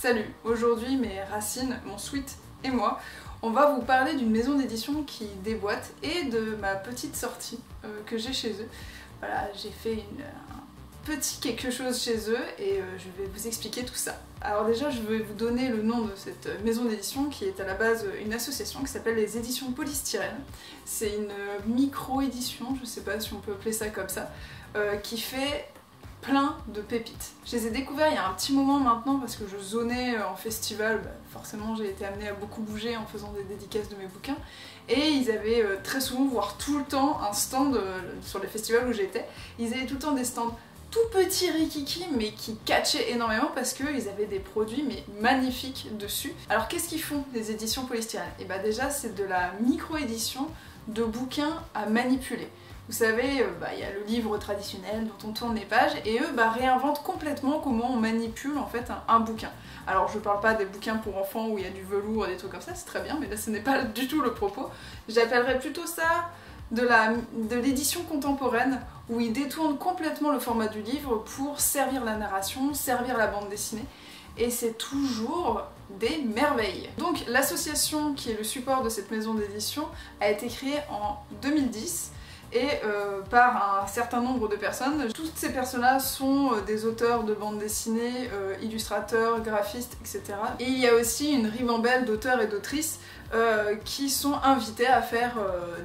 Salut, aujourd'hui mes racines, mon sweat et moi, on va vous parler d'une maison d'édition qui déboîte et de ma petite sortie que j'ai chez eux. Voilà, j'ai fait un petit quelque chose chez eux et je vais vous expliquer tout ça. Alors déjà, je vais vous donner le nom de cette maison d'édition qui est à la base une association qui s'appelle les Éditions Polystyrène. C'est une micro-édition, je sais pas si on peut appeler ça comme ça, qui fait plein de pépites. Je les ai découverts il y a un petit moment maintenant parce que je zonais en festival, forcément j'ai été amenée à beaucoup bouger en faisant des dédicaces de mes bouquins et ils avaient très souvent, voire tout le temps, un stand sur les festivals où j'étais. Ils avaient tout le temps des stands tout petits rikiki mais qui catchaient énormément parce qu'ils avaient des produits mais magnifiques dessus. Alors qu'est-ce qu'ils font les éditions polystyrène? Et bah déjà c'est de la micro-édition de bouquins à manipuler. Vous savez, il y a le livre traditionnel dont on tourne les pages et eux réinventent complètement comment on manipule en fait un bouquin. Alors je parle pas des bouquins pour enfants où il y a du velours et des trucs comme ça, c'est très bien, mais là ce n'est pas du tout le propos. J'appellerais plutôt ça de l'édition contemporaine où ils détournent complètement le format du livre pour servir la narration, servir la bande dessinée. Et c'est toujours des merveilles. Donc l'association qui est le support de cette maison d'édition a été créée en 2010 et par un certain nombre de personnes. Toutes ces personnes-là sont des auteurs de bande dessinée, illustrateurs, graphistes, etc. Et il y a aussi une ribambelle d'auteurs et d'autrices qui sont invités à faire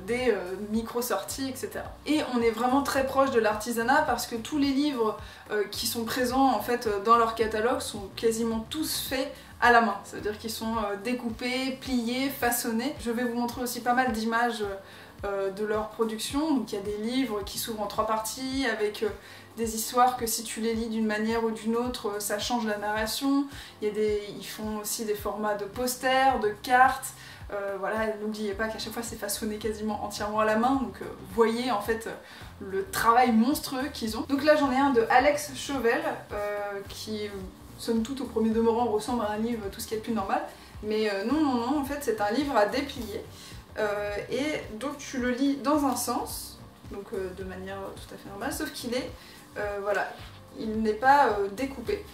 des micro-sorties, etc. Et on est vraiment très proche de l'artisanat parce que tous les livres qui sont présents en fait dans leur catalogue sont quasiment tous faits à la main. Ça veut dire qu'ils sont découpés, pliés, façonnés. Je vais vous montrer aussi pas mal d'images de leur production. Donc il y a des livres qui s'ouvrent en 3 parties avec des histoires que si tu les lis d'une manière ou d'une autre, ça change la narration. Ils font aussi des formats de posters, de cartes. Voilà, n'oubliez pas qu'à chaque fois c'est façonné quasiment entièrement à la main, donc vous voyez en fait le travail monstrueux qu'ils ont. Donc là j'en ai un de Alex Chauvel qui, somme toute au premier demeurant, ressemble à un livre tout ce qui est plus normal, mais non, en fait c'est un livre à déplier. Et donc tu le lis dans un sens, donc de manière tout à fait normale, sauf qu'il est, voilà, il n'est pas découpé.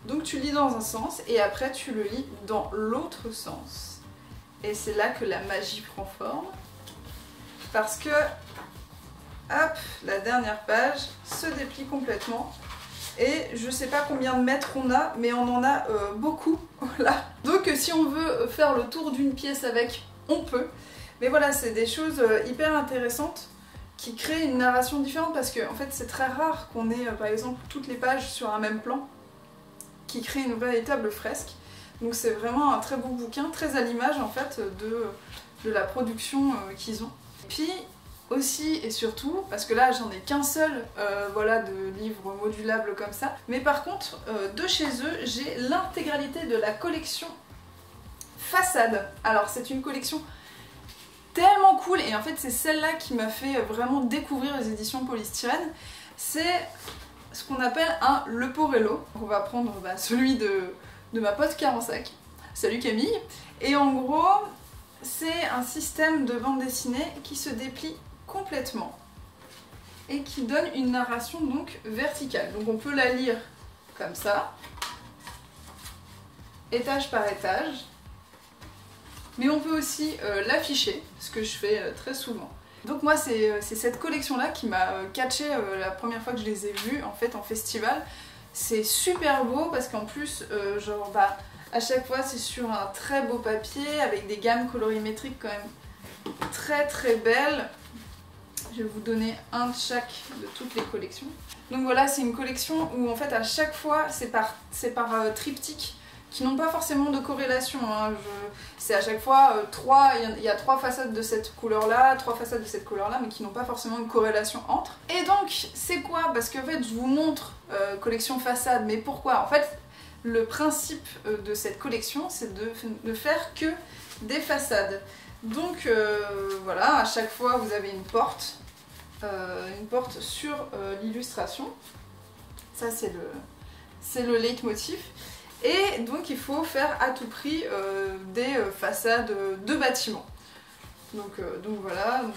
Donc tu lis dans un sens et après tu le lis dans l'autre sens. Et c'est là que la magie prend forme, parce que, hop, la dernière page se déplie complètement. Et je sais pas combien de mètres on a, mais on en a beaucoup, voilà. Donc si on veut faire le tour d'une pièce avec, on peut. Mais voilà, c'est des choses hyper intéressantes qui créent une narration différente parce que en fait c'est très rare qu'on ait par exemple toutes les pages sur un même plan qui crée une véritable fresque. Donc c'est vraiment un très beau bouquin, très à l'image en fait de la production qu'ils ont. Puis aussi et surtout, parce que là j'en ai qu'un seul voilà, de livres modulables comme ça, mais par contre de chez eux j'ai l'intégralité de la collection Façade. Alors c'est une collection tellement cool et en fait c'est celle-là qui m'a fait vraiment découvrir les éditions polystyrène. C'est ce qu'on appelle un Leporello. On va prendre celui de ma pote Carensac. Salut Camille. Et en gros c'est un système de bande dessinée qui se déplie complètement et qui donne une narration donc verticale. Donc on peut la lire comme ça, étage par étage. Mais on peut aussi l'afficher, ce que je fais très souvent. Donc moi c'est cette collection là qui m'a catché la première fois que je les ai vus en fait en festival. C'est super beau parce qu'en plus à chaque fois c'est sur un très beau papier avec des gammes colorimétriques quand même très très belles. Je vais vous donner un de chaque de toutes les collections. Donc voilà, c'est une collection où en fait à chaque fois c'est par triptyque, qui n'ont pas forcément de corrélation, hein. C'est à chaque fois il y a 3 façades de cette couleur-là, 3 façades de cette couleur-là, mais qui n'ont pas forcément une corrélation entre. Et donc, c'est quoi? Parce qu'en fait, je vous montre collection façade, mais pourquoi? En fait, le principe de cette collection, c'est de ne faire que des façades. Donc, voilà, à chaque fois, vous avez une porte sur l'illustration. Ça, c'est le leitmotiv. Et donc il faut faire à tout prix des façades de bâtiments. Donc voilà, donc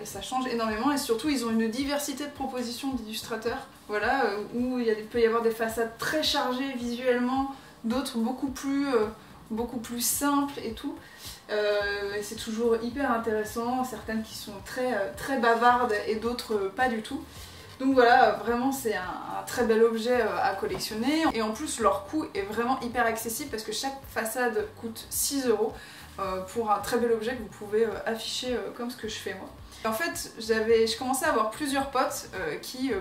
ça change énormément et surtout ils ont une diversité de propositions d'illustrateurs, voilà, où il peut y avoir des façades très chargées visuellement, d'autres beaucoup plus simples et tout. Et c'est toujours hyper intéressant, certaines qui sont très bavardes et d'autres pas du tout. Donc voilà, vraiment c'est un très bel objet à collectionner. Et en plus leur coût est vraiment hyper accessible parce que chaque façade coûte 6 € pour un très bel objet que vous pouvez afficher comme ce que je fais moi. Et en fait, je commençais à avoir plusieurs potes qui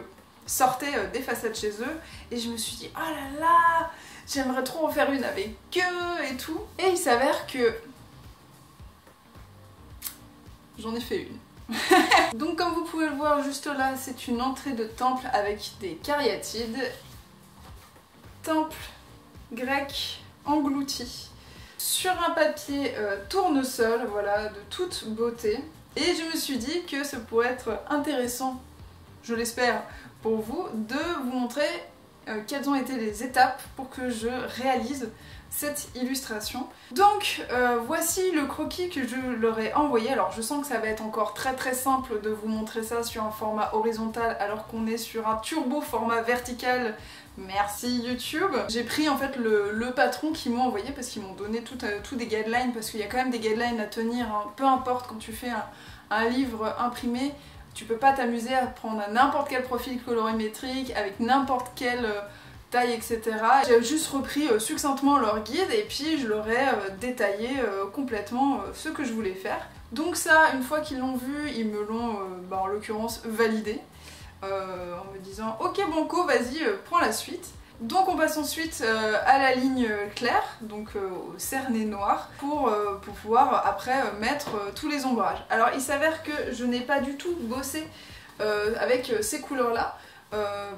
sortaient des façades chez eux et je me suis dit oh là là, j'aimerais trop en faire une avec eux et tout. Et il s'avère que j'en ai fait une. Donc comme vous pouvez le voir juste là, c'est une entrée de temple avec des cariatides. Temple grec englouti sur un papier tournesol, voilà, de toute beauté. Et je me suis dit que ça pourrait être intéressant, je l'espère pour vous, de vous montrer quelles ont été les étapes pour que je réalise cette illustration. Donc voici le croquis que je leur ai envoyé. Alors je sens que ça va être encore très simple de vous montrer ça sur un format horizontal alors qu'on est sur un turbo format vertical. Merci YouTube. J'ai pris en fait le patron qu'ils m'ont envoyé parce qu'ils m'ont donné tout des guidelines, parce qu'il y a quand même des guidelines à tenir, hein. Peu importe, quand tu fais un livre imprimé, tu peux pas t'amuser à prendre n'importe quel profil colorimétrique avec n'importe quelle taille, etc. J'ai juste repris succinctement leur guide et puis je leur ai détaillé complètement ce que je voulais faire. Donc ça, une fois qu'ils l'ont vu, ils me l'ont en l'occurrence validé en me disant ok banco, vas-y, prends la suite. Donc on passe ensuite à la ligne claire, donc au cerné noir, pour pouvoir après mettre tous les ombrages. Alors il s'avère que je n'ai pas du tout bossé avec ces couleurs-là,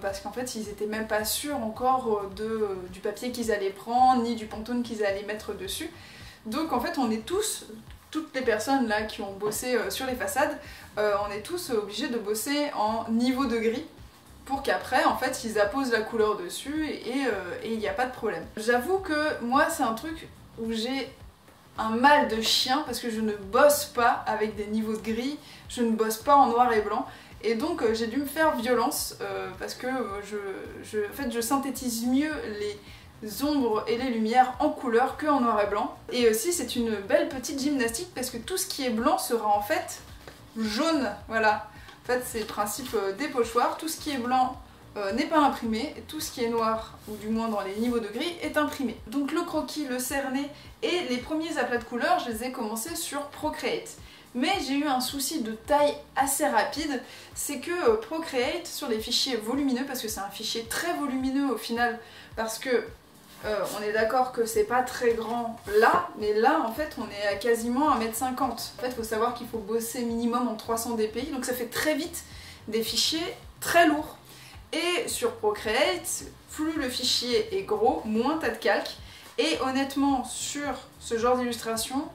parce qu'en fait ils étaient même pas sûrs encore du papier qu'ils allaient prendre, ni du Pantone qu'ils allaient mettre dessus. Donc en fait on est toutes les personnes là qui ont bossé sur les façades, on est tous obligés de bosser en niveau de gris, pour qu'après en fait ils apposent la couleur dessus et il n'y a pas de problème. J'avoue que moi c'est un truc où j'ai un mal de chien parce que je ne bosse pas avec des niveaux de gris, je ne bosse pas en noir et blanc, et donc j'ai dû me faire violence parce que en fait, je synthétise mieux les ombres et les lumières en couleur que en noir et blanc. Et aussi c'est une belle petite gymnastique parce que tout ce qui est blanc sera en fait jaune, voilà. En fait c'est le principe des pochoirs, tout ce qui est blanc n'est pas imprimé, et tout ce qui est noir, ou du moins dans les niveaux de gris, est imprimé. Donc le croquis, le cerné et les premiers aplats de couleurs, je les ai commencés sur Procreate. Mais j'ai eu un souci de taille assez rapide, c'est que Procreate, sur les fichiers volumineux, parce que c'est un fichier très volumineux au final, parce que on est d'accord que c'est pas très grand là, mais là en fait on est à quasiment 1,50 m. En fait il faut savoir qu'il faut bosser minimum en 300 dpi, donc ça fait très vite des fichiers très lourds. Et sur Procreate, plus le fichier est gros, moins t'as de calque. Et honnêtement, sur ce genre d'illustration,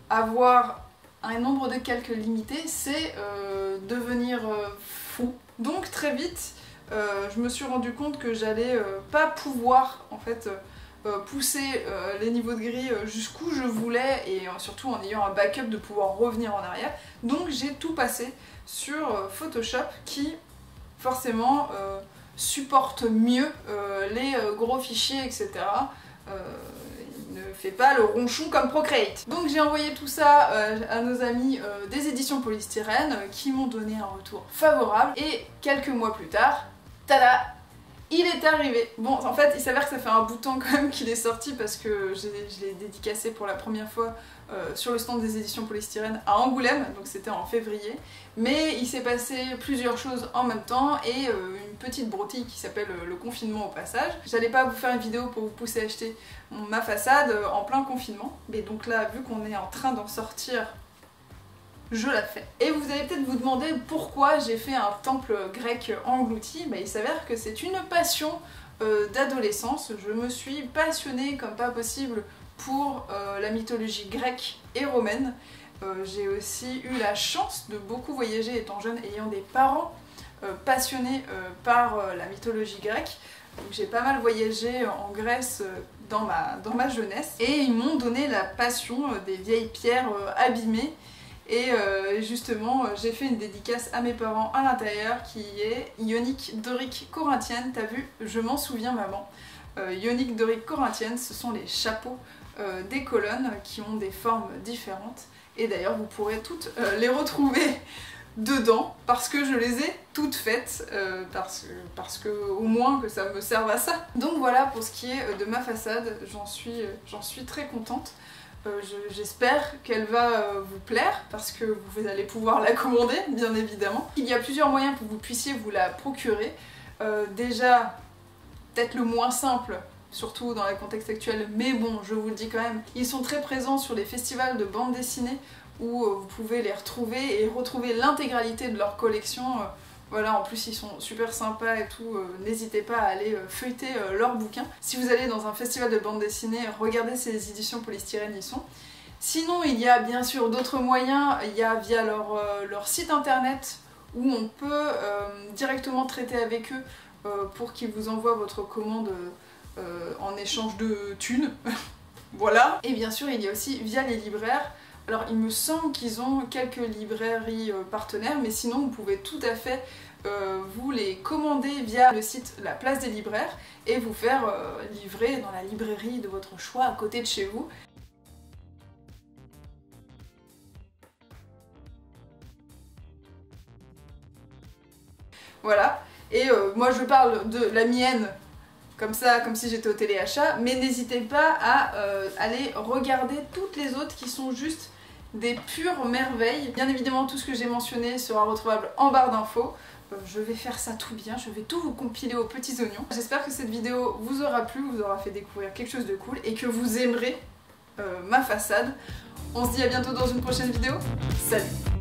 avoir un nombre de calques limité, c'est devenir fou. Donc très vite, je me suis rendu compte que j'allais pas pouvoir en fait pousser les niveaux de gris jusqu'où je voulais, et surtout en ayant un backup de pouvoir revenir en arrière. Donc j'ai tout passé sur Photoshop qui forcément supporte mieux les gros fichiers, etc. Il ne fait pas le ronchon comme Procreate. Donc j'ai envoyé tout ça à nos amis des éditions Polystyrène qui m'ont donné un retour favorable, et quelques mois plus tard, tada, il est arrivé. Bon, en fait, il s'avère que ça fait un bout de temps quand même qu'il est sorti parce que je l'ai dédicacé pour la première fois sur le stand des éditions Polystyrène à Angoulême, donc c'était en février. Mais il s'est passé plusieurs choses en même temps et une petite broutille qui s'appelle le confinement au passage. J'allais pas vous faire une vidéo pour vous pousser à acheter ma façade en plein confinement, mais donc là, vu qu'on est en train d'en sortir, je la fais. Et vous allez peut-être vous demander pourquoi j'ai fait un temple grec englouti. Il s'avère que c'est une passion d'adolescence. Je me suis passionnée comme pas possible pour la mythologie grecque et romaine. J'ai aussi eu la chance de beaucoup voyager étant jeune, ayant des parents passionnés par la mythologie grecque. J'ai pas mal voyagé en Grèce dans ma jeunesse, et ils m'ont donné la passion des vieilles pierres abîmées. Et justement, j'ai fait une dédicace à mes parents à l'intérieur qui est ionique, dorique, corinthienne. T'as vu, je m'en souviens maman. ioniques doriques corinthiennes, ce sont les chapeaux des colonnes qui ont des formes différentes. Et d'ailleurs vous pourrez toutes les retrouver dedans parce que je les ai toutes faites, parce que au moins que ça me serve à ça. Donc voilà pour ce qui est de ma façade, j'en suis très contente. J'espère qu'elle va vous plaire parce que vous allez pouvoir la commander, bien évidemment. Il y a plusieurs moyens pour que vous puissiez vous la procurer. Déjà, peut-être le moins simple, surtout dans le contexte actuel, mais bon, je vous le dis quand même, ils sont très présents sur les festivals de bande dessinée où vous pouvez les retrouver et retrouver l'intégralité de leur collection. Voilà, en plus ils sont super sympas et tout, n'hésitez pas à aller feuilleter leurs bouquins. Si vous allez dans un festival de bande dessinée, regardez ces éditions polystyrène, y sont. Sinon, il y a bien sûr d'autres moyens, il y a via leur site internet où on peut directement traiter avec eux pour qu'ils vous envoient votre commande en échange de thunes. Voilà. Et bien sûr, il y a aussi via les libraires. Alors il me semble qu'ils ont quelques librairies partenaires, mais sinon vous pouvez tout à fait vous les commander via le site La Place des Libraires et vous faire livrer dans la librairie de votre choix à côté de chez vous. Voilà, et moi je parle de la mienne comme ça, comme si j'étais au téléachat, mais n'hésitez pas à aller regarder toutes les autres qui sont juste des pures merveilles. Bien évidemment, tout ce que j'ai mentionné sera retrouvable en barre d'infos. Je vais faire ça tout bien, je vais tout vous compiler aux petits oignons. J'espère que cette vidéo vous aura plu, vous aura fait découvrir quelque chose de cool et que vous aimerez ma façade. On se dit à bientôt dans une prochaine vidéo. Salut!